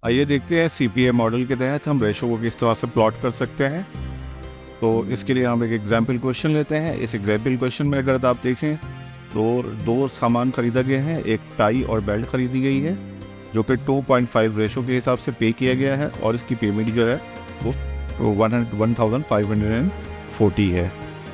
आइए देखते हैं सीपीए मॉडल के तहत हम रेशो को किस तरह से प्लॉट कर सकते हैं। तो इसके लिए हम एक एग्जाम्पल क्वेश्चन लेते हैं। इस एग्जाम्पल क्वेश्चन में अगर आप देखें तो दो सामान खरीदा गया है, एक टाई और बेल्ट खरीदी गई है जो कि 2.5 रेशो के हिसाब से पे किया गया है और इसकी पेमेंट जो है वो 1540 है।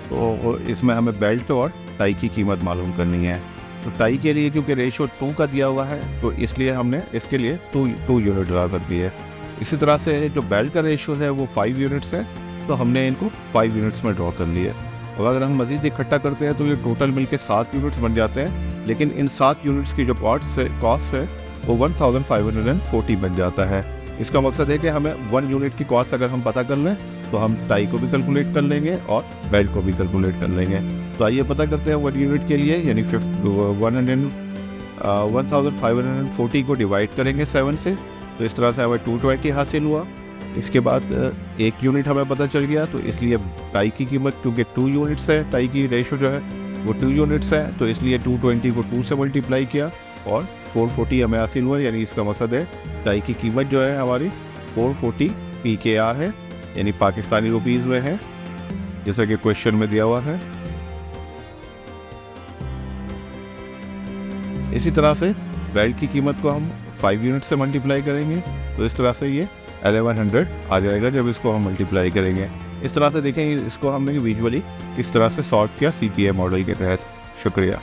तो इसमें हमें बेल्ट और टाई की कीमत मालूम करनी है। तो टाई के लिए क्योंकि रेशो 2 का दिया हुआ है तो इसलिए हमने इसके लिए 2 यूनिट ड्रा कर दी है। इसी तरह से जो बेल्ट का रेशो है वो 5 यूनिट्स है, तो हमने इनको 5 यूनिट्स में ड्रॉ कर लिया। और अगर हम मज़ीद इकट्ठा करते हैं तो ये टोटल मिलके 7 यूनिट्स बन जाते हैं, लेकिन इन 7 यूनिट्स की जो कॉस्ट है वो 1540 बन जाता है। इसका मकसद है कि हमें 1 यूनिट की कॉस्ट अगर हम पता कर लें तो हम टाई को भी कैलकुलेट कर लेंगे और बेल्ट को भी कैलकुलेट कर लेंगे। तो आइए पता करते हैं 1 यूनिट के लिए, यानी 1540 को डिवाइड करेंगे 7 से, तो इस तरह से हमें 220 हासिल हुआ। इसके बाद 1 यूनिट हमें पता चल गया, तो इसलिए टाई की कीमत क्योंकि 2 यूनिट्स है, टाई की रेशो जो है वो 2 यूनिट्स है, तो इसलिए 220 को 2 से मल्टीप्लाई किया और 440 हमें हासिल हुआ। यानी इसका मकसद है टाई की कीमत जो है हमारी 440 PKR है, यानी पाकिस्तानी रुपीज़ में है, जैसा कि क्वेश्चन में दिया हुआ है। इसी तरह से बेल्ट की कीमत को हम 5 यूनिट से मल्टीप्लाई करेंगे, तो इस तरह से ये 1100 आ जाएगा जब इसको हम मल्टीप्लाई करेंगे। इस तरह से देखें इसको हमने विजुअली किस तरह से सॉल्व किया सीपीए मॉडल के तहत। शुक्रिया।